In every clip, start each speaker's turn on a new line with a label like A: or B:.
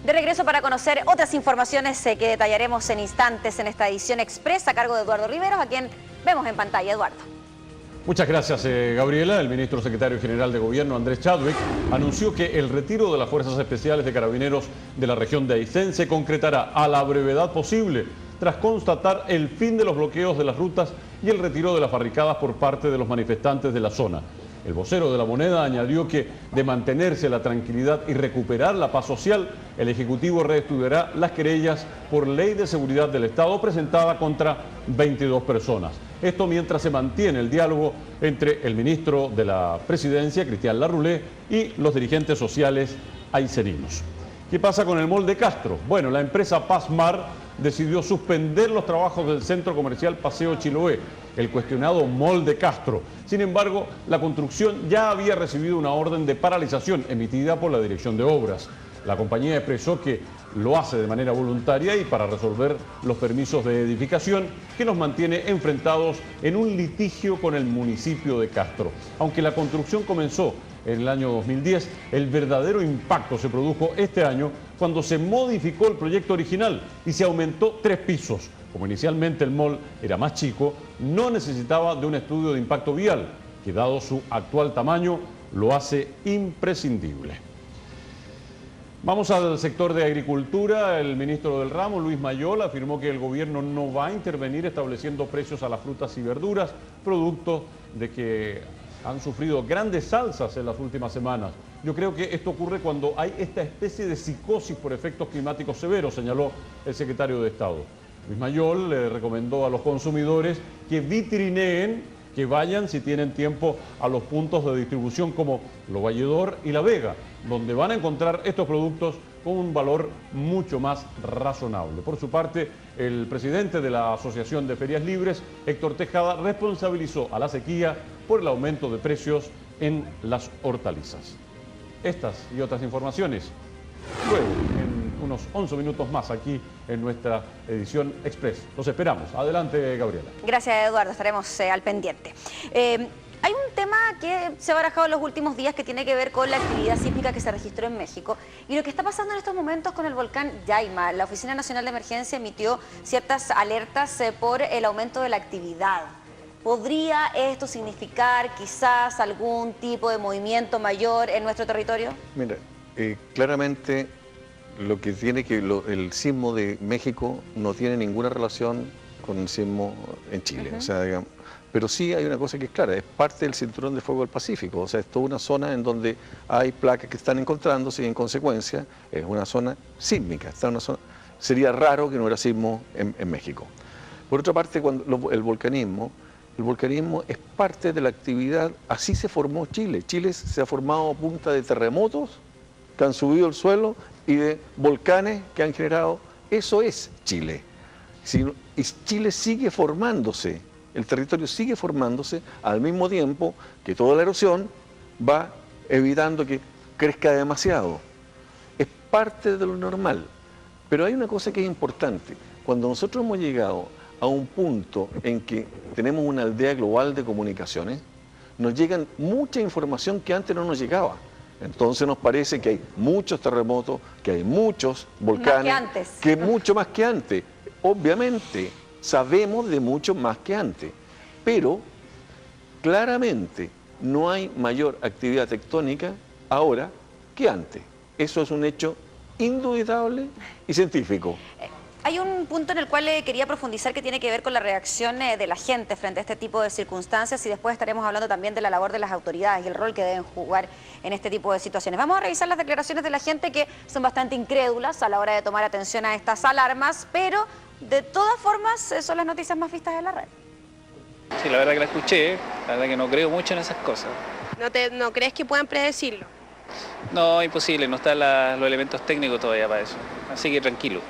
A: De regreso para conocer otras informaciones que detallaremos en instantes en esta edición express a cargo de Eduardo Riveros, a quien vemos en pantalla. Eduardo.
B: Muchas gracias, Gabriela. El ministro secretario general de Gobierno, Andrés Chadwick, anunció que el retiro de las Fuerzas Especiales de Carabineros de la región de Aysén se concretará a la brevedad posible, tras constatar el fin de los bloqueos de las rutas y el retiro de las barricadas por parte de los manifestantes de la zona. El vocero de la Moneda añadió que, de mantenerse la tranquilidad y recuperar la paz social, el Ejecutivo reestudiará las querellas por ley de seguridad del Estado presentada contra 22 personas. Esto mientras se mantiene el diálogo entre el ministro de la Presidencia, Cristian Larroulé, y los dirigentes sociales ayseninos. ¿Qué pasa con el Mall de Castro? Bueno, la empresa Pazmar decidió suspender los trabajos del centro comercial Paseo Chiloé, el cuestionado Mall de Castro. Sin embargo, la construcción ya había recibido una orden de paralización emitida por la Dirección de Obras. La compañía expresó que lo hace de manera voluntaria y para resolver los permisos de edificación que nos mantiene enfrentados en un litigio con el municipio de Castro. Aunque la construcción comenzó en el año 2010, el verdadero impacto se produjo este año cuando se modificó el proyecto original y se aumentó 3 pisos. Como inicialmente el mall era más chico, no necesitaba de un estudio de impacto vial, que dado su actual tamaño lo hace imprescindible. Vamos al sector de agricultura. El ministro del ramo, Luis Mayol, afirmó que el gobierno no va a intervenir estableciendo precios a las frutas y verduras, producto de que han sufrido grandes alzas en las últimas semanas. Yo creo que esto ocurre cuando hay esta especie de psicosis por efectos climáticos severos, señaló el secretario de Estado. Luis Mayol le recomendó a los consumidores que vitrineen, que vayan si tienen tiempo a los puntos de distribución como Lo Valledor y La Vega, donde van a encontrar estos productos con un valor mucho más razonable. Por su parte, el presidente de la Asociación de Ferias Libres, Héctor Tejada, responsabilizó a la sequía por el aumento de precios en las hortalizas. Estas y otras informaciones luego, en unos 11 minutos más aquí en nuestra edición Express. Los esperamos. Adelante, Gabriela.
A: Gracias, Eduardo. Estaremos al pendiente. Hay un tema que se ha barajado en los últimos días que tiene que ver con la actividad sísmica que se registró en México y lo que está pasando en estos momentos con el volcán Yaima. La Oficina Nacional de Emergencia emitió ciertas alertas por el aumento de la actividad. ¿Podría esto significar quizás algún tipo de movimiento mayor en nuestro territorio?
C: Mira, claramente lo que tiene que el sismo de México no tiene ninguna relación con el sismo en Chile. O sea, digamos, pero sí hay una cosa que es clara, es parte del cinturón de fuego del Pacífico. O sea, es toda una zona en donde hay placas que están encontrándose y en consecuencia es una zona sísmica. Está en una zona, sería raro que no hubiera sismo en México. Por otra parte, el volcanismo es parte de la actividad, así se formó Chile. Chile se ha formado a punta de terremotos que han subido el suelo y de volcanes que han generado, eso es Chile. Y Chile sigue formándose, el territorio sigue formándose al mismo tiempo que toda la erosión va evitando que crezca demasiado. Es parte de lo normal. Pero hay una cosa que es importante. Cuando nosotros hemos llegado a un punto en que tenemos una aldea global de comunicaciones, nos llegan mucha información que antes no nos llegaba. Entonces nos parece que hay muchos terremotos, que hay muchos volcanes,
A: más que antes.
C: Que mucho más que antes. Obviamente sabemos de mucho más que antes, pero claramente no hay mayor actividad tectónica ahora que antes. Eso es un hecho indudable y científico.
A: Hay un punto en el cual quería profundizar que tiene que ver con la reacción de la gente frente a este tipo de circunstancias y después estaremos hablando también de la labor de las autoridades y el rol que deben jugar en este tipo de situaciones. Vamos a revisar las declaraciones de la gente que son bastante incrédulas a la hora de tomar atención a estas alarmas, pero de todas formas son las noticias más vistas en la red.
D: Sí, la verdad que la escuché, la verdad que no creo mucho en esas cosas.
E: ¿No crees que puedan predecirlo?
D: No, imposible, no están los elementos técnicos todavía para eso, así que tranquilo.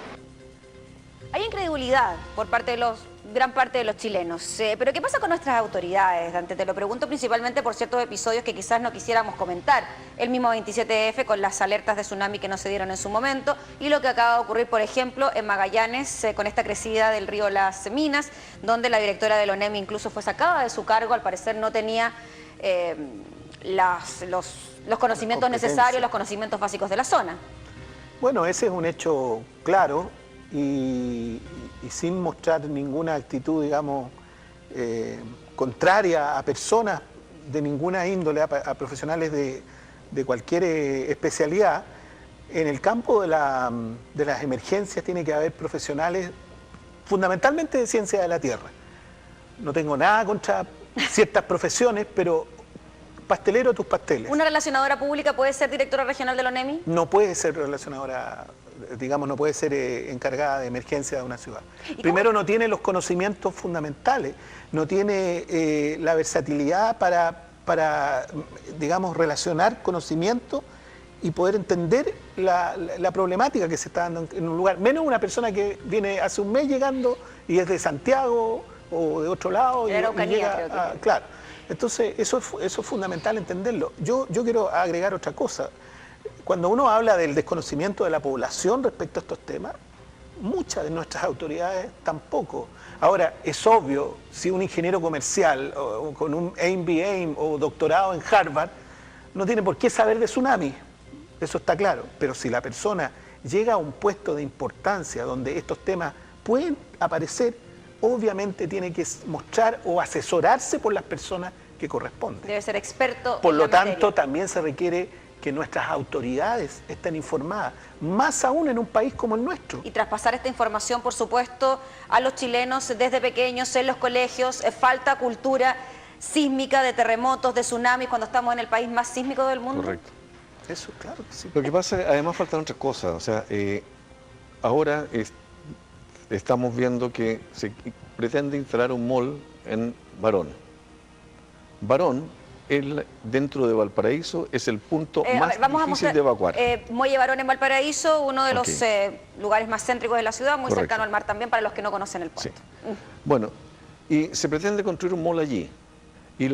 A: Hay incredulidad por parte de gran parte de los chilenos, pero ¿qué pasa con nuestras autoridades, Dante? Te lo pregunto principalmente por ciertos episodios que quizás no quisiéramos comentar. El mismo 27F con las alertas de tsunami que no se dieron en su momento y lo que acaba de ocurrir, por ejemplo, en Magallanes con esta crecida del río Las Minas, donde la directora del ONEMI incluso fue sacada de su cargo, al parecer no tenía los conocimientos necesarios, los conocimientos básicos de la zona.
F: Bueno, ese es un hecho claro y sin mostrar ninguna actitud, digamos, contraria a personas de ninguna índole, a profesionales de cualquier especialidad. En el campo de las emergencias tiene que haber profesionales fundamentalmente de ciencia de la tierra. No tengo nada contra ciertas profesiones, pero pastelero tus pasteles.
A: ¿Una relacionadora pública puede ser directora regional de la ONEMI?
F: No puede ser relacionadora, digamos, no puede ser encargada de emergencia de una ciudad. Primero, no tiene los conocimientos fundamentales, no tiene la versatilidad para, digamos, relacionar conocimiento y poder entender la problemática que se está dando en un lugar. Menos una persona que viene hace un mes llegando y es de Santiago o de otro lado.
A: De Araucanía, creo que.
F: Claro. Entonces, eso es fundamental entenderlo. Yo quiero agregar otra cosa. Cuando uno habla del desconocimiento de la población respecto a estos temas, muchas de nuestras autoridades tampoco. Ahora, es obvio, si un ingeniero comercial o con un MBA o doctorado en Harvard no tiene por qué saber de tsunami, eso está claro. Pero si la persona llega a un puesto de importancia donde estos temas pueden aparecer, obviamente tiene que mostrar o asesorarse por las personas que corresponden.
A: Debe ser experto.
F: Por
A: en
F: lo
A: la
F: tanto,
A: materia.
F: también se requiere que nuestras autoridades estén informadas, más aún en un país como el nuestro.
A: Y traspasar esta información, por supuesto, a los chilenos desde pequeños en los colegios. Falta cultura sísmica, de terremotos, de tsunamis, cuando estamos en el país más sísmico del mundo.
C: Correcto.
F: Eso, claro que sí.
C: Lo que pasa, además faltan otras cosas. O sea, ahora estamos viendo que se pretende instalar un mall en Barón. Barón, dentro de Valparaíso, es el punto más difícil de evacuar.
A: Muelle Barón en Valparaíso, uno de los lugares más céntricos de la ciudad, muy
C: Correcto.
A: cercano al mar también, para los que no conocen el puerto.
C: Sí. Bueno, y se pretende construir un mall allí. Y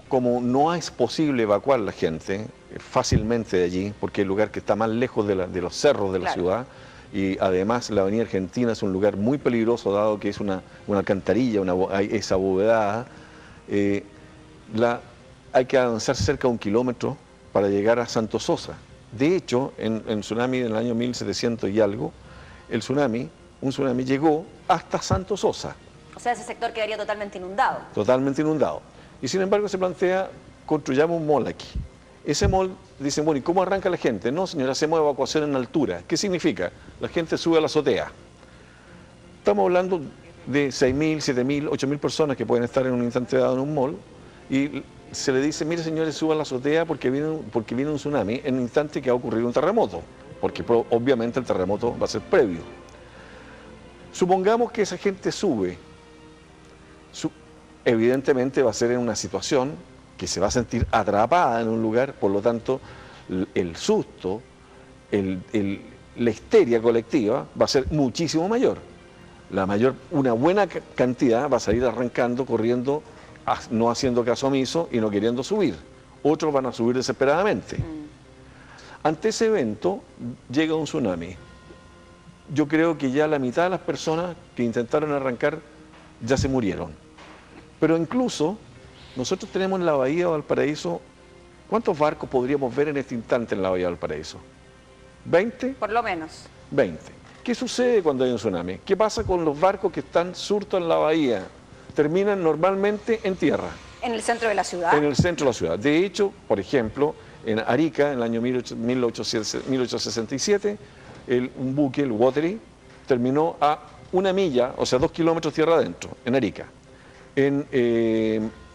C: como no es posible evacuar la gente fácilmente de allí, porque es el lugar que está más lejos de los cerros de la ciudad, y además la avenida Argentina es un lugar muy peligroso, dado que es una alcantarilla, es abovedada, hay que avanzar cerca de 1 kilómetro para llegar a Santo Sosa. De hecho, en tsunami del año 1700 y algo, un tsunami llegó hasta Santo Sosa.
A: O sea, ese sector quedaría totalmente inundado.
C: Totalmente inundado. Y sin embargo se plantea, construyamos un mall aquí. Ese mall, dicen, bueno, ¿y cómo arranca la gente? No, señora, hacemos evacuación en altura. ¿Qué significa? La gente sube a la azotea. Estamos hablando de 6.000, 7.000, 8.000 personas que pueden estar en un instante dado en un mall, y se le dice, mire, señores, suban a la azotea porque viene un tsunami en un instante que va a ocurrir un terremoto, porque obviamente el terremoto va a ser previo. Supongamos que esa gente sube. Evidentemente va a ser en una situación que se va a sentir atrapada en un lugar, por lo tanto el susto, la histeria colectiva va a ser muchísimo mayor. Una buena cantidad va a salir arrancando, corriendo, no haciendo caso omiso y no queriendo subir. Otros van a subir desesperadamente. Ante ese evento llega un tsunami. Yo creo que ya la mitad de las personas que intentaron arrancar ya se murieron. Pero incluso nosotros tenemos en la bahía de Valparaíso, ¿cuántos barcos podríamos ver en este instante en la bahía de Valparaíso? ¿20?
A: Por lo menos.
C: 20. ¿Qué sucede cuando hay un tsunami? ¿Qué pasa con los barcos que están surtos en la bahía? Terminan normalmente en tierra.
A: ¿En el centro de la ciudad?
C: En el centro de la ciudad. De hecho, por ejemplo, en Arica, en el año 1867, un buque, el Watery, terminó a 1 milla, o sea, 2 kilómetros tierra adentro, en Arica. En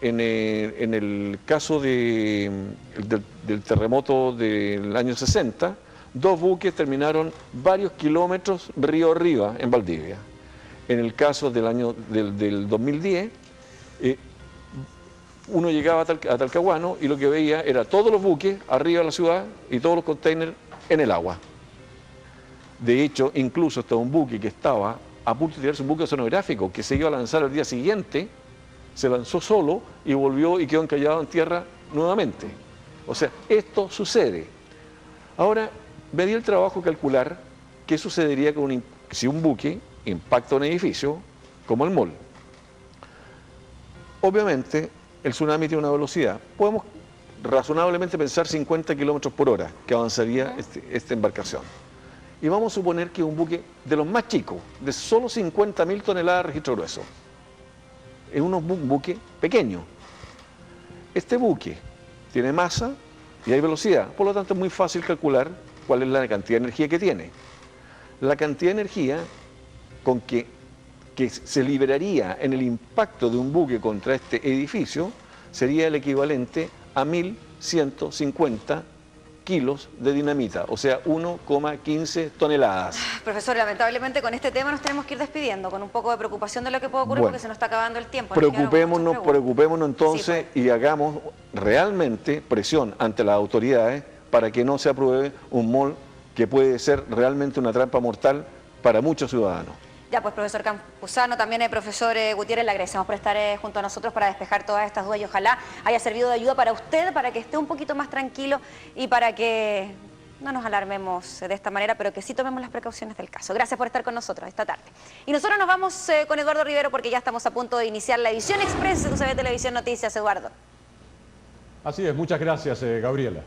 C: el caso del terremoto del año 60, 2 buques terminaron varios kilómetros río arriba en Valdivia. En el caso del 2010, uno llegaba a Talcahuano y lo que veía era todos los buques arriba de la ciudad y todos los containers en el agua. De hecho, incluso estaba un buque que estaba a punto de tirarse, un buque oceanográfico que se iba a lanzar al día siguiente, se lanzó solo y volvió y quedó encallado en tierra nuevamente. O sea, esto sucede. Ahora, me di el trabajo de calcular qué sucedería si un buque impacta un edificio como el mall. Obviamente, el tsunami tiene una velocidad. Podemos razonablemente pensar 50 kilómetros por hora que avanzaría esta embarcación. Y vamos a suponer que un buque de los más chicos, de solo 50.000 toneladas de registro grueso, es un buque pequeño. Este buque tiene masa y hay velocidad, por lo tanto es muy fácil calcular cuál es la cantidad de energía que tiene. La cantidad de energía con que se liberaría en el impacto de un buque contra este edificio sería el equivalente a 1.150 kilos de dinamita, o sea, 1,15 toneladas.
A: Profesor, lamentablemente con este tema nos tenemos que ir despidiendo, con un poco de preocupación de lo que puede ocurrir,
C: Bueno,
A: porque se nos está acabando el tiempo. Nos quedaron muchas preguntas.
C: Preocupémonos entonces
A: Sí, pues.
C: y hagamos realmente presión ante las autoridades para que no se apruebe un MOL que puede ser realmente una trampa mortal para muchos ciudadanos.
A: Ya, pues, profesor Campuzano, también el profesor Gutiérrez, le agradecemos por estar junto a nosotros para despejar todas estas dudas y ojalá haya servido de ayuda para usted, para que esté un poquito más tranquilo y para que no nos alarmemos de esta manera, pero que sí tomemos las precauciones del caso. Gracias por estar con nosotros esta tarde. Y nosotros nos vamos con Eduardo Rivero porque ya estamos a punto de iniciar la edición express de UCB Televisión Noticias. Eduardo.
B: Así es, muchas gracias, Gabriela.